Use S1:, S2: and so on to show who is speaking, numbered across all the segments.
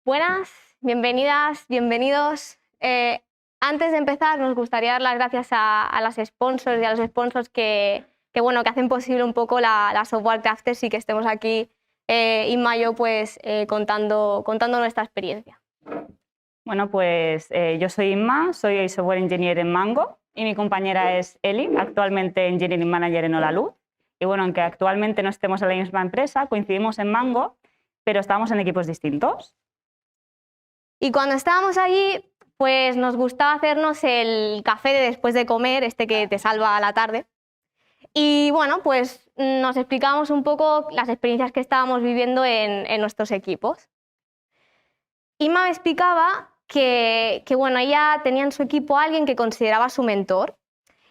S1: Buenas, bienvenidas, bienvenidos. Antes de empezar, nos gustaría dar las gracias a las sponsors y a los sponsors que hacen posible un poco la Software Crafters y que estemos aquí Inma y yo pues, contando nuestra experiencia.
S2: Bueno, pues yo soy Inma, soy Software Engineer en Mango y mi compañera es Eli, actualmente Engineering Manager en Holaluz. Y bueno, aunque actualmente no estemos en la misma empresa, coincidimos en Mango, pero estábamos en equipos distintos.
S1: Y cuando estábamos allí, pues nos gustaba hacernos el café de después de comer, este que te salva a la tarde. Y bueno, pues nos explicábamos un poco las experiencias que estábamos viviendo en nuestros equipos. Inma me explicaba que ella tenía en su equipo a alguien que consideraba su mentor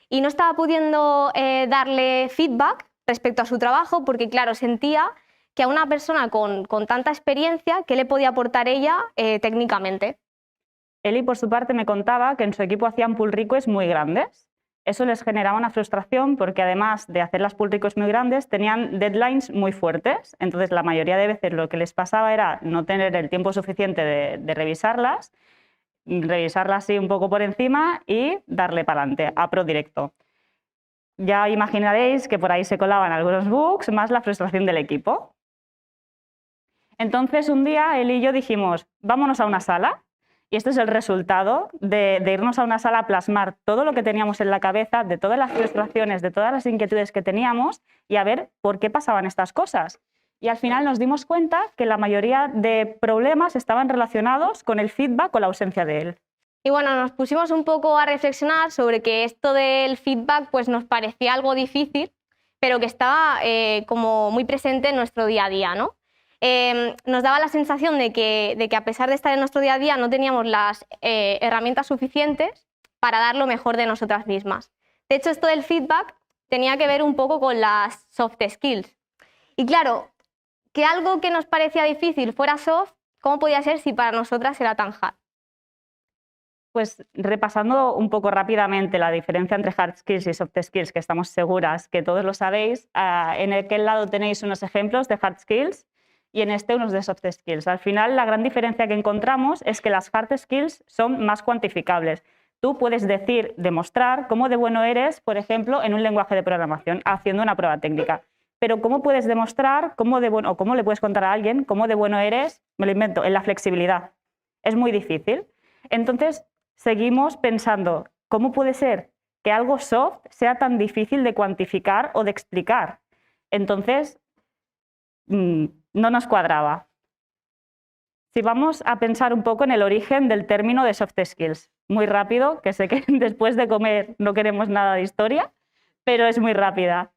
S1: y no estaba pudiendo darle feedback respecto a su trabajo porque, claro, sentía que a una persona con tanta experiencia, ¿qué le podía aportar ella técnicamente?
S2: Eli, por su parte, me contaba que en su equipo hacían pull requests muy grandes. Eso les generaba una frustración porque, además de hacer las pull requests muy grandes, tenían deadlines muy fuertes. Entonces, la mayoría de veces lo que les pasaba era no tener el tiempo suficiente de revisarlas así un poco por encima y darle para adelante, a pro directo. Ya imaginaréis que por ahí se colaban algunos bugs, más la frustración del equipo. Entonces, un día, él y yo dijimos, vámonos a una sala. Y esto es el resultado de irnos a una sala a plasmar todo lo que teníamos en la cabeza, de todas las frustraciones, de todas las inquietudes que teníamos y a ver por qué pasaban estas cosas. Y al final nos dimos cuenta que la mayoría de problemas estaban relacionados con el feedback o la ausencia de él.
S1: Y bueno, nos pusimos un poco a reflexionar sobre que esto del feedback pues nos parecía algo difícil, pero que estaba como muy presente en nuestro día a día, ¿no? Nos daba la sensación de que a pesar de estar en nuestro día a día no teníamos las herramientas suficientes para dar lo mejor de nosotras mismas. De hecho, esto del feedback tenía que ver un poco con las soft skills. Y claro, que algo que nos parecía difícil fuera soft, ¿cómo podía ser si para nosotras era tan hard?
S2: Pues repasando un poco rápidamente la diferencia entre hard skills y soft skills, que estamos seguras que todos lo sabéis, en aquel lado tenéis unos ejemplos de hard skills y en este unos de soft skills. Al final, la gran diferencia que encontramos es que las hard skills son más cuantificables. Tú puedes decir, demostrar cómo de bueno eres, por ejemplo, en un lenguaje de programación, haciendo una prueba técnica. Pero ¿cómo puedes demostrar cómo le puedes contar a alguien cómo de bueno eres, me lo invento, en la flexibilidad? Es muy difícil. Entonces, seguimos pensando, ¿cómo puede ser que algo soft sea tan difícil de cuantificar o de explicar? Entonces, no nos cuadraba. Si vamos a pensar un poco en el origen del término de soft skills, muy rápido, que sé que después de comer no queremos nada de historia, pero es muy rápida.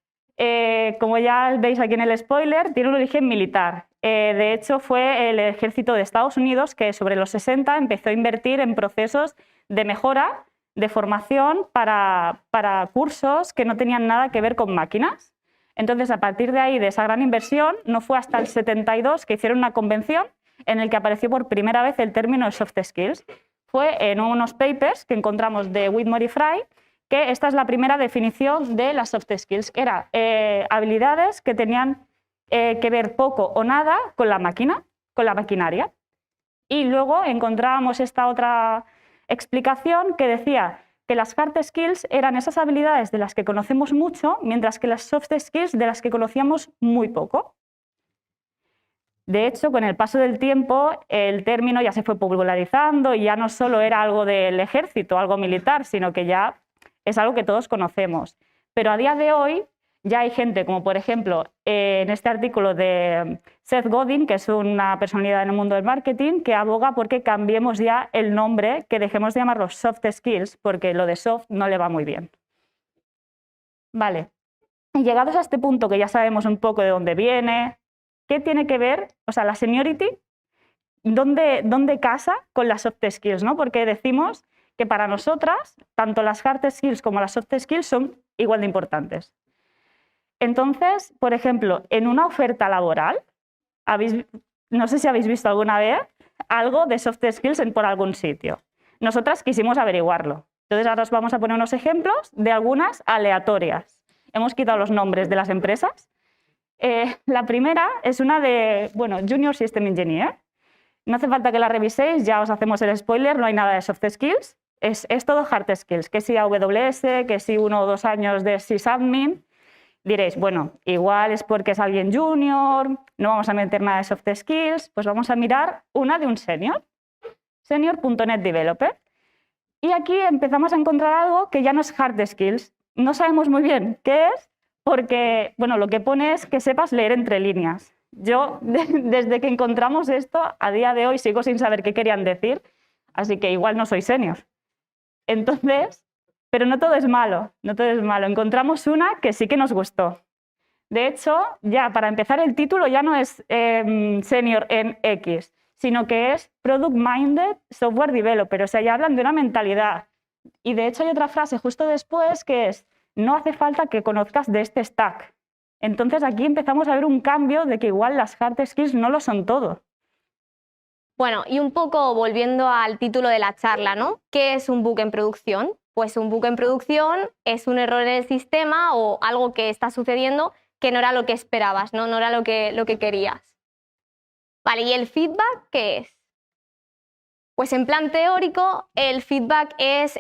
S2: Como ya veis aquí en el spoiler, tiene un origen militar. De hecho, fue el ejército de Estados Unidos que sobre los 60 empezó a invertir en procesos de mejora, de formación para cursos que no tenían nada que ver con máquinas. Entonces, a partir de ahí, de esa gran inversión, no fue hasta el 72 que hicieron una convención en la que apareció por primera vez el término de soft skills. Fue en unos papers que encontramos de Whitmore y Fry, que esta es la primera definición de las soft skills, que eran habilidades que tenían que ver poco o nada con la máquina, con la maquinaria. Y luego encontrábamos esta otra explicación que decía que las hard skills eran esas habilidades de las que conocemos mucho, mientras que las soft skills de las que conocíamos muy poco. De hecho, con el paso del tiempo, el término ya se fue popularizando y ya no solo era algo del ejército, algo militar, sino que ya es algo que todos conocemos. Pero a día de hoy ya hay gente, como por ejemplo en este artículo de Seth Godin, que es una personalidad en el mundo del marketing, que aboga porque cambiemos ya el nombre, que dejemos de llamarlos soft skills, porque lo de soft no le va muy bien. Vale, llegados a este punto que ya sabemos un poco de dónde viene, ¿qué tiene que ver, o sea, la seniority, dónde casa con las soft skills, ¿no? Porque decimos que para nosotras, tanto las hard skills como las soft skills son igual de importantes. Entonces, por ejemplo, en una oferta laboral, no sé si habéis visto alguna vez algo de soft skills por algún sitio. Nosotras quisimos averiguarlo. Entonces, ahora os vamos a poner unos ejemplos de algunas aleatorias. Hemos quitado los nombres de las empresas. La primera es una de, Junior System Engineer. No hace falta que la reviséis, ya os hacemos el spoiler, no hay nada de soft skills, es todo hard skills, que si AWS, que si 1 o 2 años de sysadmin. Diréis, bueno, igual es porque es alguien junior, no vamos a meter nada de soft skills, pues vamos a mirar una de un senior.net developer. Y aquí empezamos a encontrar algo que ya no es hard skills. No sabemos muy bien qué es, porque bueno, lo que pone es que sepas leer entre líneas. Yo, desde que encontramos esto, a día de hoy sigo sin saber qué querían decir, así que igual no soy senior. Entonces, pero no todo es malo, no todo es malo. Encontramos una que sí que nos gustó. De hecho, ya para empezar el título ya no es senior en X, sino que es Product Minded Software Developer, o sea, ya hablan de una mentalidad. Y de hecho hay otra frase justo después que es, no hace falta que conozcas de este stack. Entonces aquí empezamos a ver un cambio de que igual las hard skills no lo son todo.
S1: Bueno, y un poco volviendo al título de la charla, ¿no? ¿Qué es un bug en producción? Pues un bug en producción es un error en el sistema o algo que está sucediendo que no era lo que esperabas, ¿no? No era lo que querías. Vale, ¿y el feedback qué es? Pues en plan teórico, el feedback es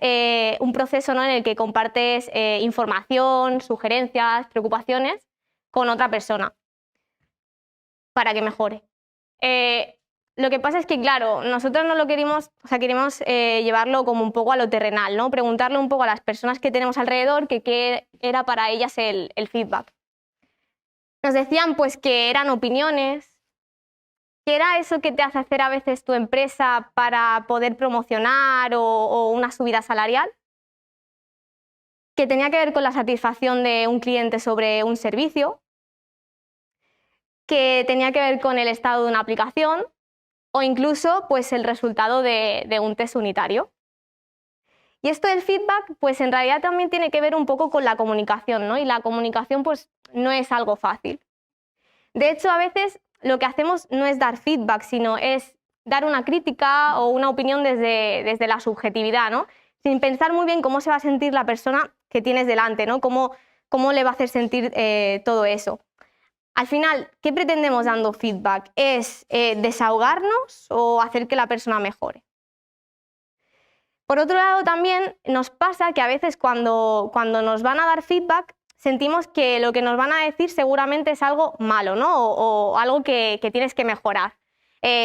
S1: un proceso, ¿no?, en el que compartes información, sugerencias, preocupaciones con otra persona para que mejore. Lo que pasa es que, claro, nosotros no lo queremos, o sea, queremos llevarlo como un poco a lo terrenal, ¿no? Preguntarle un poco a las personas que tenemos alrededor que qué era para ellas el feedback. Nos decían pues que eran opiniones, que era eso que te hace hacer a veces tu empresa para poder promocionar o una subida salarial, que tenía que ver con la satisfacción de un cliente sobre un servicio, que tenía que ver con el estado de una aplicación o incluso pues, el resultado de un test unitario. Y esto del feedback, pues en realidad también tiene que ver un poco con la comunicación, ¿no? Y la comunicación pues no es algo fácil. De hecho, a veces lo que hacemos no es dar feedback, sino es dar una crítica o una opinión desde la subjetividad, ¿no? Sin pensar muy bien cómo se va a sentir la persona que tienes delante, ¿no? Cómo le va a hacer sentir todo eso. Al final, ¿qué pretendemos dando feedback? ¿Es desahogarnos o hacer que la persona mejore? Por otro lado, también nos pasa que a veces cuando nos van a dar feedback sentimos que lo que nos van a decir seguramente es algo malo, ¿no? O algo que tienes que mejorar.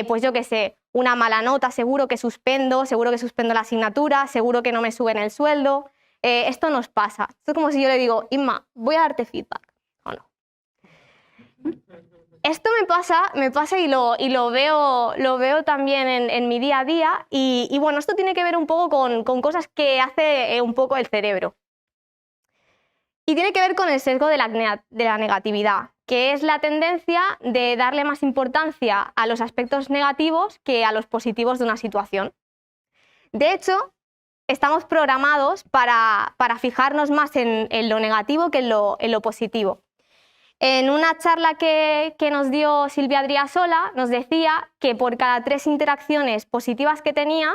S1: Pues yo qué sé, una mala nota, seguro que suspendo la asignatura, seguro que no me suben el sueldo. Esto nos pasa. Esto es como si yo le digo, Inma, voy a darte feedback. ¿O no? Esto me pasa y lo veo también en mi día a día y bueno, esto tiene que ver un poco con cosas que hace un poco el cerebro. Y tiene que ver con el sesgo de la negatividad, que es la tendencia de darle más importancia a los aspectos negativos que a los positivos de una situación. De hecho, estamos programados para fijarnos más en lo negativo que en lo positivo. En una charla que nos dio Silvia Adriasola nos decía que por cada 3 interacciones positivas que tenías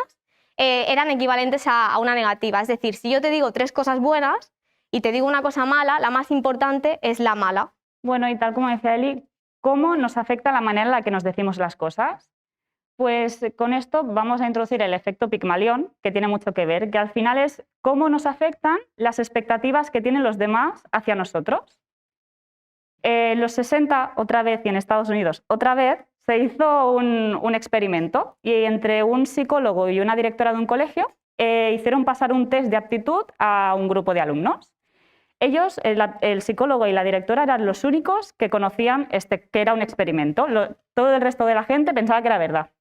S1: eran equivalentes a una negativa. Es decir, si yo te digo 3 cosas buenas y te digo una cosa mala, la más importante es la mala.
S2: Bueno, y tal como decía Eli, ¿cómo nos afecta la manera en la que nos decimos las cosas? Pues con esto vamos a introducir el efecto Pigmalión, que tiene mucho que ver, que al final es cómo nos afectan las expectativas que tienen los demás hacia nosotros. En los 60, otra vez, y en Estados Unidos, otra vez, se hizo un experimento y entre un psicólogo y una directora de un colegio hicieron pasar un test de aptitud a un grupo de alumnos. Ellos, el psicólogo y la directora, eran los únicos que conocían que era un experimento. Todo el resto de la gente pensaba que era verdad.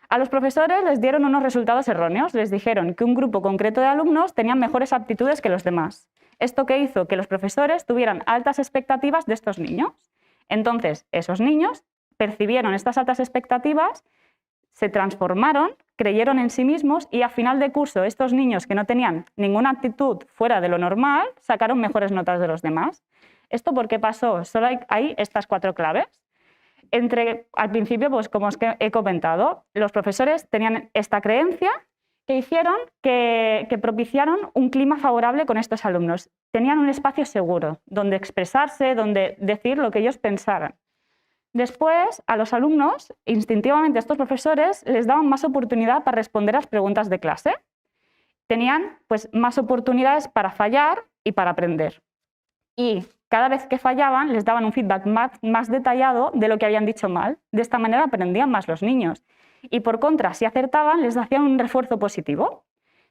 S2: A los profesores les dieron unos resultados erróneos. Les dijeron que un grupo concreto de alumnos tenían mejores aptitudes que los demás. Esto que hizo que los profesores tuvieran altas expectativas de estos niños. Entonces, esos niños percibieron estas altas expectativas, se transformaron, creyeron en sí mismos y a final de curso estos niños que no tenían ninguna actitud fuera de lo normal sacaron mejores notas de los demás. ¿Esto por qué pasó? Solo hay estas 4 claves. Al principio, pues como os he comentado, los profesores tenían esta creencia que hicieron que propiciaron un clima favorable con estos alumnos. Tenían un espacio seguro donde expresarse, donde decir lo que ellos pensaran. Después, a los alumnos, instintivamente estos profesores les daban más oportunidad para responder a las preguntas de clase. Tenían pues, más oportunidades para fallar y para aprender. Y cada vez que fallaban les daban un feedback más detallado de lo que habían dicho mal. De esta manera aprendían más los niños. Y por contra, si acertaban, les hacían un refuerzo positivo.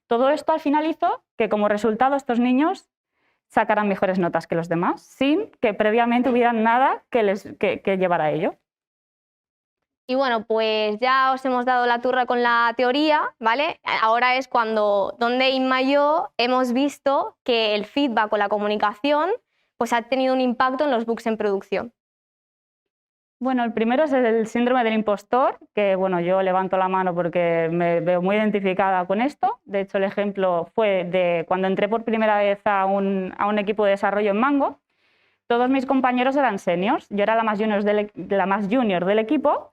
S2: Todo esto al final hizo que como resultado estos niños sacaran mejores notas que los demás, sin que previamente hubiera nada que llevar a ello.
S1: Y bueno, pues ya os hemos dado la turra con la teoría, ¿vale? Ahora es donde Inma y yo hemos visto que el feedback o la comunicación pues ha tenido un impacto en los bugs en producción.
S2: Bueno, el primero es el síndrome del impostor, que bueno, yo levanto la mano porque me veo muy identificada con esto. De hecho, el ejemplo fue de cuando entré por primera vez a un equipo de desarrollo en Mango. Todos mis compañeros eran seniors, yo era la más junior del equipo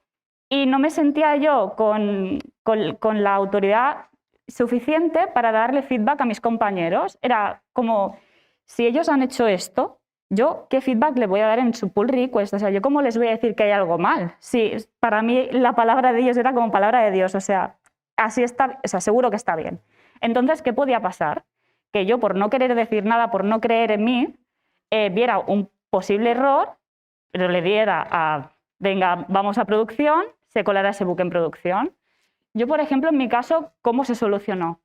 S2: y no me sentía yo con la autoridad suficiente para darle feedback a mis compañeros. Era como, si ellos han hecho esto, ¿yo qué feedback le voy a dar en su pull request? O sea, ¿yo cómo les voy a decir que hay algo mal? Sí, para mí la palabra de ellos era como palabra de Dios, o sea, así está, o sea, seguro que está bien. Entonces, ¿qué podía pasar? Que yo, por no querer decir nada, por no creer en mí, viera un posible error, pero le diera a, venga, vamos a producción, se colara ese bug en producción. Yo, por ejemplo, en mi caso, ¿cómo se solucionó?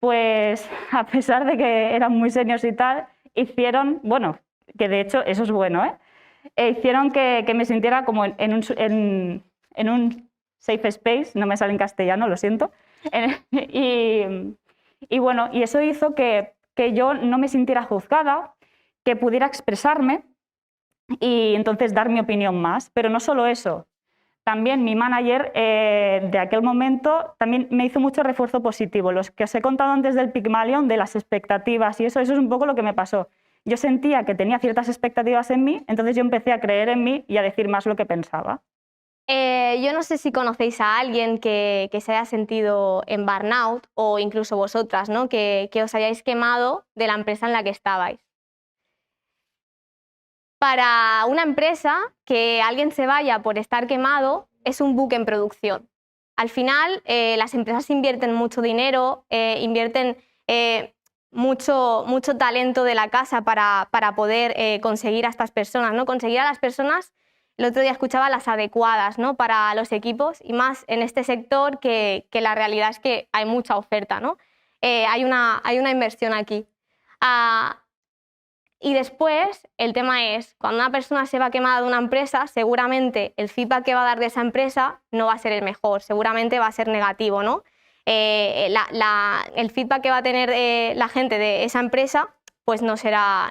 S2: Pues, a pesar de que eran muy seniors y tal, hicieron, bueno, que de hecho eso es bueno, hicieron que me sintiera como en un safe space, no me sale en castellano, lo siento, y bueno, y eso hizo que yo no me sintiera juzgada, que pudiera expresarme y entonces dar mi opinión más, pero no solo eso. También mi manager de aquel momento también me hizo mucho refuerzo positivo. Los que os he contado antes del Pygmalion, de las expectativas y eso es un poco lo que me pasó. Yo sentía que tenía ciertas expectativas en mí, entonces yo empecé a creer en mí y a decir más lo que pensaba.
S1: Yo no sé si conocéis a alguien que se haya sentido en burnout o incluso vosotras, ¿no? Que os hayáis quemado de la empresa en la que estabais. Para una empresa, que alguien se vaya por estar quemado es un bug en producción. Al final, las empresas invierten mucho dinero, invierten mucho talento de la casa para poder conseguir a estas personas, ¿no? Conseguir a las personas, el otro día escuchaba, las adecuadas, ¿no? Para los equipos y más en este sector que la realidad es que hay mucha oferta, ¿no? Hay una inversión aquí. Y después, el tema es, cuando una persona se va quemada de una empresa, seguramente el feedback que va a dar de esa empresa no va a ser el mejor, seguramente va a ser negativo, ¿no? El feedback que va a tener la gente de esa empresa pues no será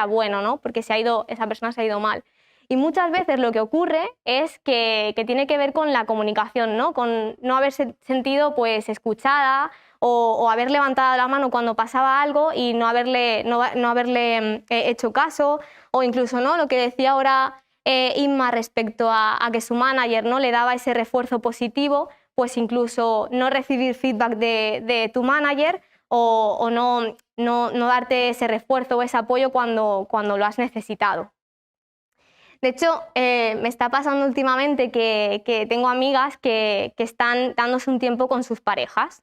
S1: bueno, ¿no? Porque esa persona se ha ido mal. Y muchas veces lo que ocurre es que tiene que ver con la comunicación, ¿no? Con no haberse sentido pues escuchada o haber levantado la mano cuando pasaba algo y no haberle hecho caso, o incluso, ¿no? Lo que decía ahora Inma respecto a que su manager no le daba ese refuerzo positivo, pues incluso no recibir feedback de tu manager o no darte ese refuerzo o ese apoyo cuando lo has necesitado. De hecho, me está pasando últimamente que tengo amigas que están dándose un tiempo con sus parejas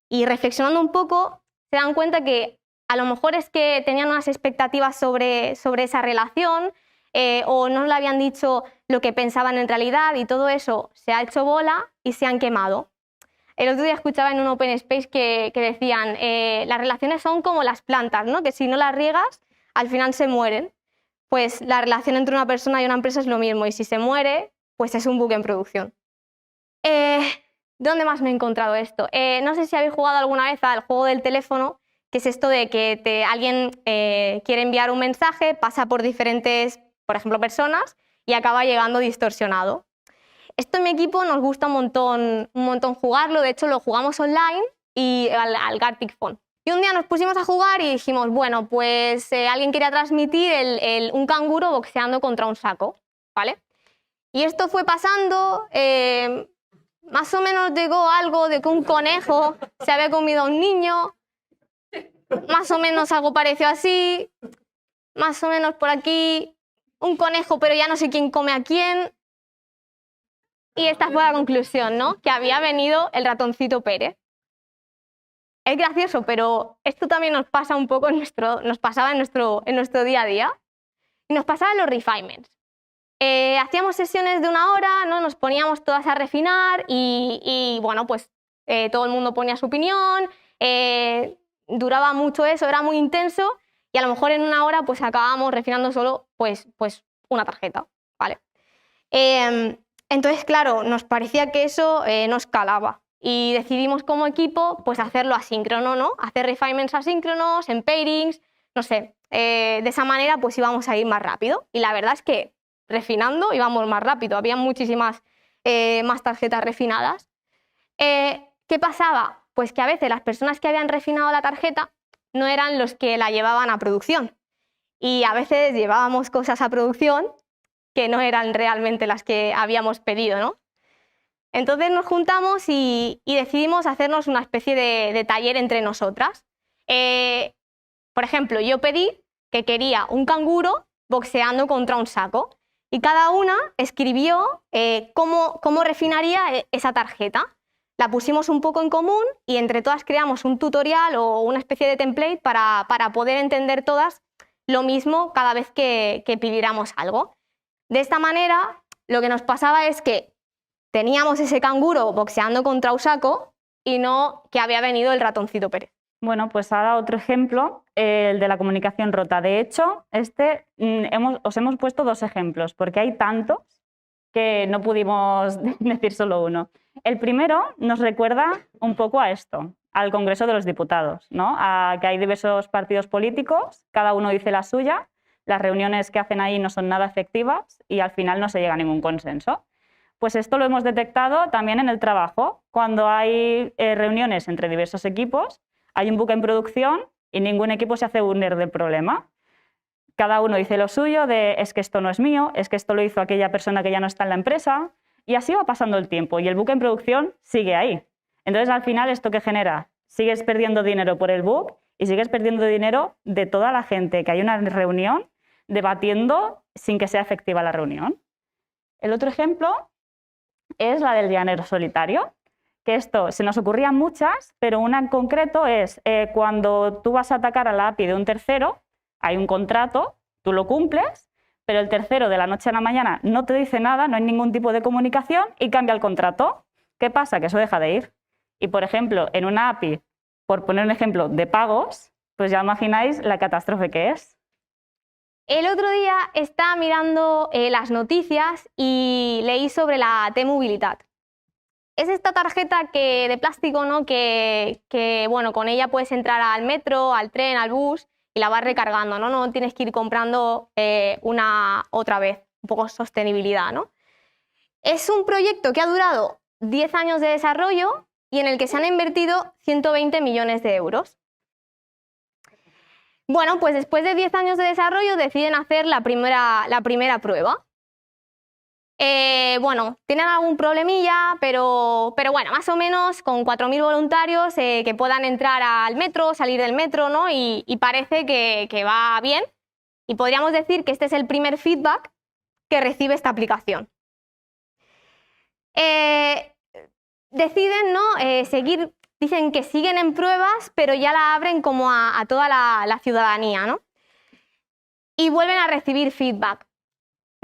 S1: y reflexionando un poco se dan cuenta que a lo mejor es que tenían unas expectativas sobre esa relación o no le habían dicho lo que pensaban en realidad y todo eso se ha hecho bola y se han quemado. El otro día escuchaba en un Open Space que decían las relaciones son como las plantas, ¿no? Que si no las riegas al final se mueren. Pues la relación entre una persona y una empresa es lo mismo y si se muere, pues es un bug en producción. ¿Dónde más me he encontrado esto? No sé si habéis jugado alguna vez al juego del teléfono, que es esto de que alguien quiere enviar un mensaje, pasa por diferentes, por ejemplo, personas y acaba llegando distorsionado. Esto en mi equipo nos gusta un montón jugarlo, de hecho lo jugamos online y al Gartic Phone. Y un día nos pusimos a jugar y dijimos, bueno, pues alguien quería transmitir un canguro boxeando contra un saco, ¿vale? Y esto fue pasando, más o menos llegó algo de que un conejo se había comido a un niño, más o menos algo pareció así, más o menos por aquí un conejo, pero ya no sé quién come a quién. Y esta fue la conclusión, ¿no? Que había venido el ratoncito Pérez. Es gracioso, pero esto también nos pasa un poco nos pasaba en nuestro día a día. Y nos pasaba en los refinements. Hacíamos sesiones de 1 hora, ¿no? Nos poníamos todas a refinar y bueno, pues todo el mundo ponía su opinión, duraba mucho eso, era muy intenso y a lo mejor en 1 hora pues acabábamos refinando solo pues una tarjeta, ¿vale? Entonces, claro, nos parecía que eso no escalaba y decidimos como equipo pues hacerlo asíncrono, ¿no? Hacer refinements asíncronos, en pairings, no sé, de esa manera pues íbamos a ir más rápido y la verdad es que refinando íbamos más rápido, había muchísimas más tarjetas refinadas. ¿Qué pasaba? Pues que a veces las personas que habían refinado la tarjeta no eran los que la llevaban a producción y a veces llevábamos cosas a producción que no eran realmente las que habíamos pedido, ¿no? Entonces nos juntamos y decidimos hacernos una especie de taller entre nosotras. Por ejemplo, yo pedí que quería un canguro boxeando contra un saco y cada una escribió cómo refinaría esa tarjeta. La pusimos un poco en común y entre todas creamos un tutorial o una especie de template para poder entender todas lo mismo cada vez que pidiéramos algo. De esta manera, lo que nos pasaba es que teníamos ese canguro boxeando contra un saco y no que había venido el ratoncito Pérez.
S2: Bueno, pues ahora otro ejemplo, el de la comunicación rota. De hecho, os hemos puesto 2 ejemplos, porque hay tantos que no pudimos decir solo uno. El primero nos recuerda un poco a esto, al Congreso de los Diputados, ¿no? A que hay diversos partidos políticos, cada uno dice la suya, las reuniones que hacen ahí no son nada efectivas y al final no se llega a ningún consenso. Pues esto lo hemos detectado también en el trabajo, cuando hay reuniones entre diversos equipos, hay un buque en producción y ningún equipo se hace owner del problema. Cada uno dice lo suyo de es que esto no es mío, es que esto lo hizo aquella persona que ya no está en la empresa y así va pasando el tiempo y el buque en producción sigue ahí. Entonces al final ¿esto qué genera? Sigues perdiendo dinero por el bug y sigues perdiendo dinero de toda la gente que hay una reunión debatiendo sin que sea efectiva la reunión. El otro ejemplo es la del llanero solitario, que esto se nos ocurrían muchas, pero una en concreto es cuando tú vas a atacar a la API de un tercero, hay un contrato, tú lo cumples, pero el tercero de la noche a la mañana no te dice nada, no hay ningún tipo de comunicación y cambia el contrato. ¿Qué pasa? Que eso deja de ir. Y, por ejemplo, en una API, por poner un ejemplo de pagos, pues ya imagináis la catástrofe que es.
S1: El otro día estaba mirando las noticias y leí sobre la T-Mobilitat. Es esta tarjeta de plástico, ¿no? que bueno, con ella puedes entrar al metro, al tren, al bus y la vas recargando, ¿no? No tienes que ir comprando una otra vez, un poco sostenibilidad, ¿no? Es un proyecto que ha durado 10 años de desarrollo y en el que se han invertido 120 millones de euros. Bueno, pues después de 10 años de desarrollo deciden hacer la primera prueba. Bueno, tienen algún problemilla, pero bueno, más o menos con 4.000 voluntarios que puedan entrar al metro, salir del metro, ¿no? Y parece que va bien. Y podríamos decir que este es el primer feedback que recibe esta aplicación. Deciden, ¿no? seguir, dicen que siguen en pruebas, pero ya la abren como a toda la ciudadanía, ¿no? Y vuelven a recibir feedback.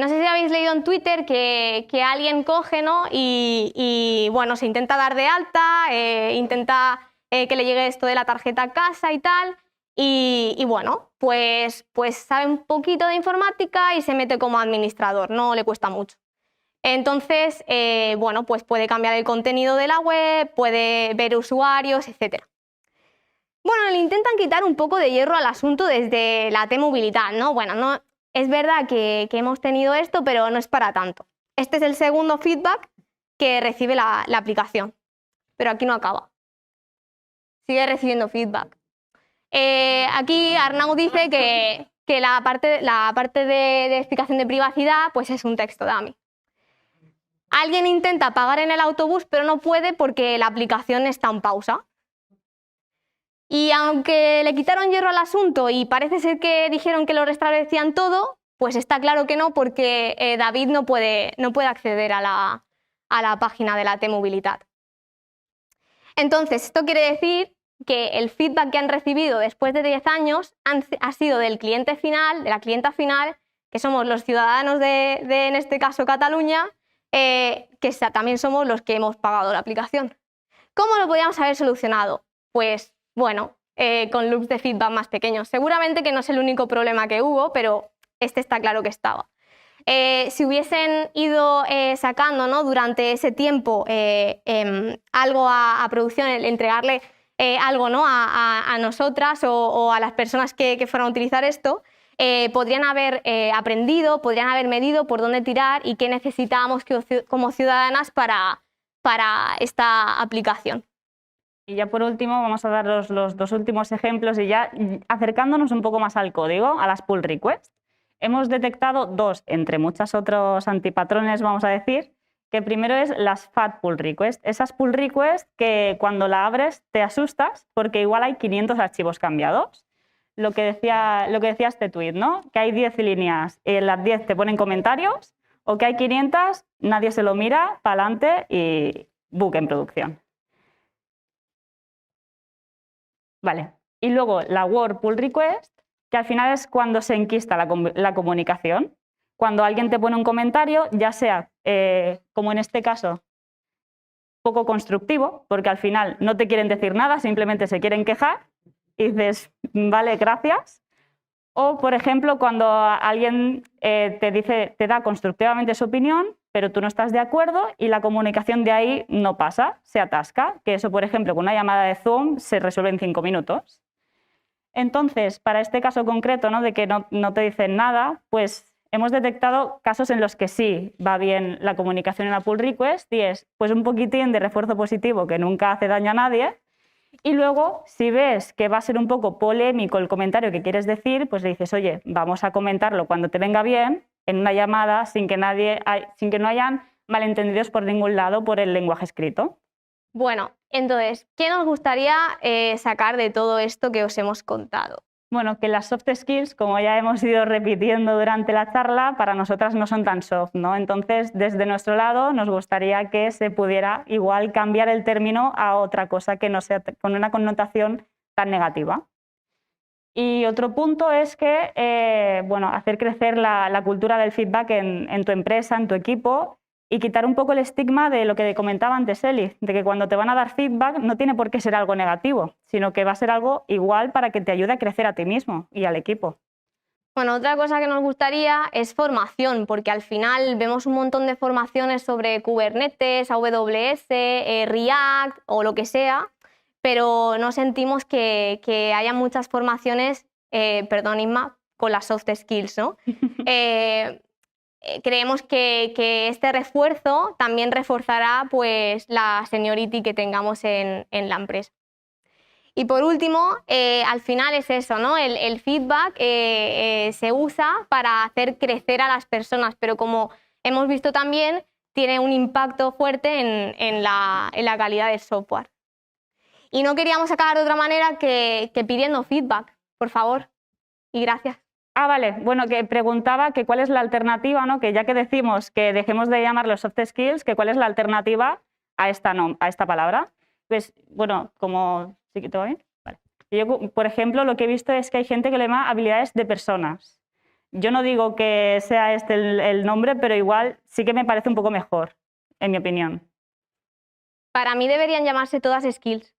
S1: No sé si habéis leído en Twitter que alguien coge, ¿no? y bueno, se intenta dar de alta, intenta que le llegue esto de la tarjeta a casa y tal, y bueno, pues sabe un poquito de informática y se mete como administrador, no le cuesta mucho. Entonces, bueno, pues puede cambiar el contenido de la web, puede ver usuarios, etc. Bueno, le intentan quitar un poco de hierro al asunto desde la T-Mobilitat, ¿no? Bueno, no... Es verdad que hemos tenido esto, pero no es para tanto. Este es el segundo feedback que recibe la aplicación, pero aquí no acaba. Sigue recibiendo feedback. Aquí Arnau dice que la parte de explicación de privacidad pues es un texto dummy. Alguien intenta pagar en el autobús, pero no puede porque la aplicación está en pausa. Y aunque le quitaron hierro al asunto y parece ser que dijeron que lo restablecían todo, Pues está claro que no, porque David no puede acceder a la página de la T-Mobilitat. Entonces, esto quiere decir que el feedback que han recibido después de 10 años ha sido del cliente final, de la clienta final, que somos los ciudadanos de en este caso, Cataluña, que también somos los que hemos pagado la aplicación. ¿Cómo lo podríamos haber solucionado? Pues, bueno, con loops de feedback más pequeños. Seguramente que no es el único problema que hubo, pero este está claro que estaba. Si hubiesen ido sacando, ¿no?, durante ese tiempo algo a producción, entregarle algo, ¿no?, a nosotras o a las personas que fueran a utilizar esto, podrían haber aprendido, podrían haber medido por dónde tirar y qué necesitábamos como ciudadanas para esta aplicación.
S2: Y ya por último vamos a dar los 2 últimos ejemplos y ya acercándonos un poco más al código, a las pull requests. Hemos detectado 2, entre muchos otros antipatrones, vamos a decir, que primero es las fat pull requests. Esas pull requests que cuando la abres te asustas porque igual hay 500 archivos cambiados. Lo que decía este tweet, ¿no? Que hay 10 líneas y en las 10 te ponen comentarios, o que hay 500, nadie se lo mira, para adelante y bug en producción. Vale. Y luego la word pull request, que al final es cuando se enquista la comunicación. Cuando alguien te pone un comentario, ya sea, como en este caso, poco constructivo, porque al final no te quieren decir nada, simplemente se quieren quejar, y dices, vale, gracias. O, por ejemplo, cuando alguien te da constructivamente su opinión, pero tú no estás de acuerdo y la comunicación de ahí no pasa, se atasca, que eso, por ejemplo, con una llamada de Zoom se resuelve en 5 minutos. Entonces, para este caso concreto, ¿no?, de que no te dicen nada, pues hemos detectado casos en los que sí va bien la comunicación en la pull request y es pues un poquitín de refuerzo positivo que nunca hace daño a nadie. Y luego, si ves que va a ser un poco polémico el comentario que quieres decir, pues le dices, oye, vamos a comentarlo cuando te venga bien, en una llamada, sin que no hayan malentendidos por ningún lado por el lenguaje escrito.
S1: Bueno, entonces, ¿qué nos gustaría sacar de todo esto que os hemos contado?
S2: Bueno, que las soft skills, como ya hemos ido repitiendo durante la charla, para nosotras no son tan soft, ¿no? Entonces, desde nuestro lado, nos gustaría que se pudiera igual cambiar el término a otra cosa que no sea con una connotación tan negativa. Y otro punto es que, bueno, hacer crecer la cultura del feedback en tu empresa, en tu equipo, y quitar un poco el estigma de lo que comentaba antes Eli, de que cuando te van a dar feedback no tiene por qué ser algo negativo, sino que va a ser algo igual para que te ayude a crecer a ti mismo y al equipo.
S1: Bueno, otra cosa que nos gustaría es formación, porque al final vemos un montón de formaciones sobre Kubernetes, AWS, React o lo que sea, pero no sentimos que haya muchas formaciones, perdón Inma, con las soft skills, ¿no? Creemos que este refuerzo también reforzará pues, la seniority que tengamos en la empresa. Y por último, al final es eso, ¿no? El feedback se usa para hacer crecer a las personas, pero como hemos visto también, tiene un impacto fuerte en la calidad del software. Y no queríamos acabar de otra manera que pidiendo feedback, por favor. Y gracias.
S2: Ah, vale. Bueno, que preguntaba que cuál es la alternativa, ¿no? Que ya que decimos que dejemos de llamarlo soft skills, que cuál es la alternativa a esta palabra. Pues, bueno, como... ¿Sí que todo bien? Vale. Yo, por ejemplo, lo que he visto es que hay gente que le llama habilidades de personas. Yo no digo que sea este el nombre, pero igual sí que me parece un poco mejor, en mi opinión.
S1: Para mí deberían llamarse todas skills.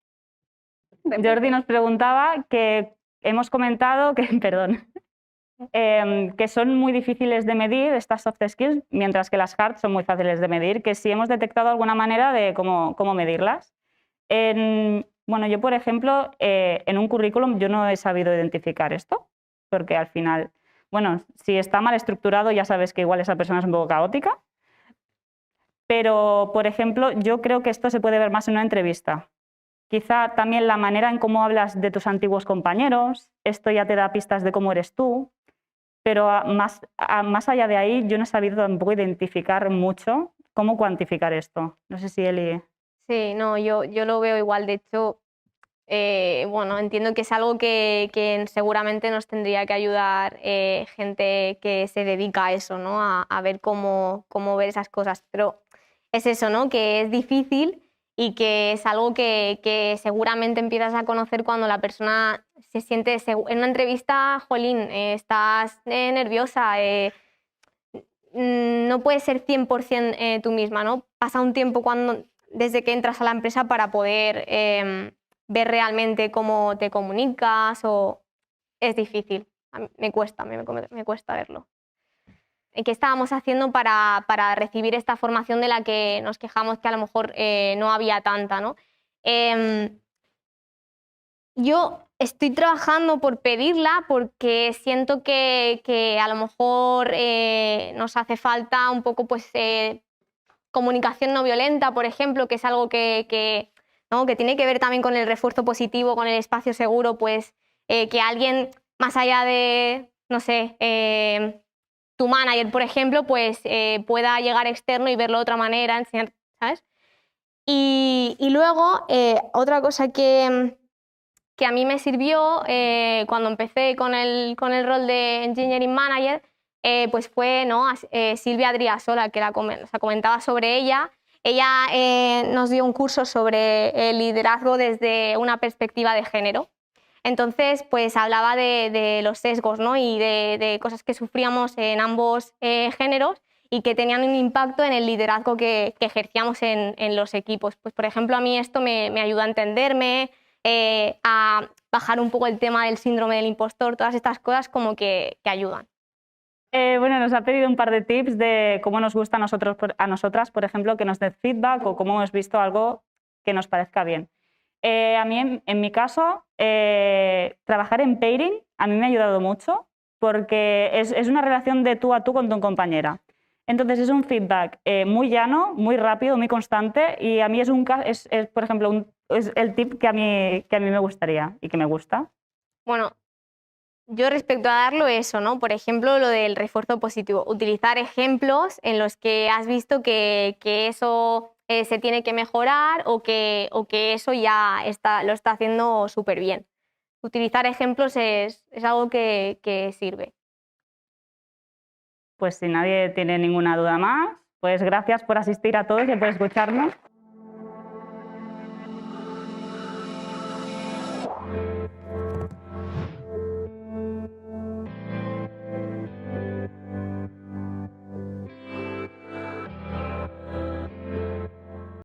S2: Jordi nos preguntaba que hemos comentado que, perdón, que son muy difíciles de medir estas soft skills, mientras que las hard son muy fáciles de medir, que si hemos detectado alguna manera de cómo medirlas. Bueno, yo, por ejemplo, en un currículum yo no he sabido identificar esto, porque al final, bueno, si está mal estructurado ya sabes que igual esa persona es un poco caótica, pero, por ejemplo, yo creo que esto se puede ver más en una entrevista. Quizá también la manera en cómo hablas de tus antiguos compañeros, esto ya te da pistas de cómo eres tú, pero más allá de ahí yo no he sabido tampoco identificar mucho cómo cuantificar esto. No sé si Eli...
S1: Sí, no, yo lo veo igual. De hecho, bueno, entiendo que es algo que seguramente nos tendría que ayudar gente que se dedica a eso, ¿no? A ver cómo ver esas cosas. Pero es eso, ¿no? Que es difícil y que es algo que seguramente empiezas a conocer cuando la persona se siente en una entrevista, jolín, estás nerviosa, no puedes ser 100% tú misma, ¿no? Pasa un tiempo desde que entras a la empresa para poder ver realmente cómo te comunicas o es difícil. A mí me cuesta verlo. ¿Qué estábamos haciendo para recibir esta formación de la que nos quejamos que a lo mejor no había tanta, ¿no? Yo estoy trabajando por pedirla porque siento que a lo mejor nos hace falta un poco pues, comunicación no violenta, por ejemplo, que es algo ¿no? que tiene que ver también con el refuerzo positivo, con el espacio seguro, pues que alguien más allá de, no sé, tu manager, por ejemplo, pues pueda llegar externo y verlo de otra manera, enseñar, ¿sabes? Y luego, otra cosa que a mí me sirvió cuando empecé con el rol de Engineering Manager, pues fue, ¿no? Silvia Driasola, que comentaba sobre ella. Ella nos dio un curso sobre el liderazgo desde una perspectiva de género. Entonces, pues hablaba de los sesgos, ¿no? Y de cosas que sufríamos en ambos géneros y que tenían un impacto en el liderazgo que ejercíamos en los equipos. Pues, por ejemplo, a mí esto me ayuda a entenderme, a bajar un poco el tema del síndrome del impostor, todas estas cosas como que ayudan.
S2: Bueno, nos ha pedido un par de tips de cómo nos gusta a nosotras, por ejemplo, que nos dé feedback o cómo hemos visto algo que nos parezca bien. A mí, en mi caso, trabajar en pairing a mí me ha ayudado mucho porque es una relación de tú a tú con tu compañera. Entonces es un feedback muy llano, muy rápido, muy constante y a mí es por ejemplo, es el tip que a mí me gustaría y que me gusta.
S1: Bueno, yo respecto a darlo eso, ¿no? Por ejemplo, lo del refuerzo positivo. Utilizar ejemplos en los que has visto que eso se tiene que mejorar o que eso ya lo está haciendo súper bien. Utilizar ejemplos es algo que sirve.
S2: Pues si nadie tiene ninguna duda más, pues gracias por asistir a todos y por escucharnos.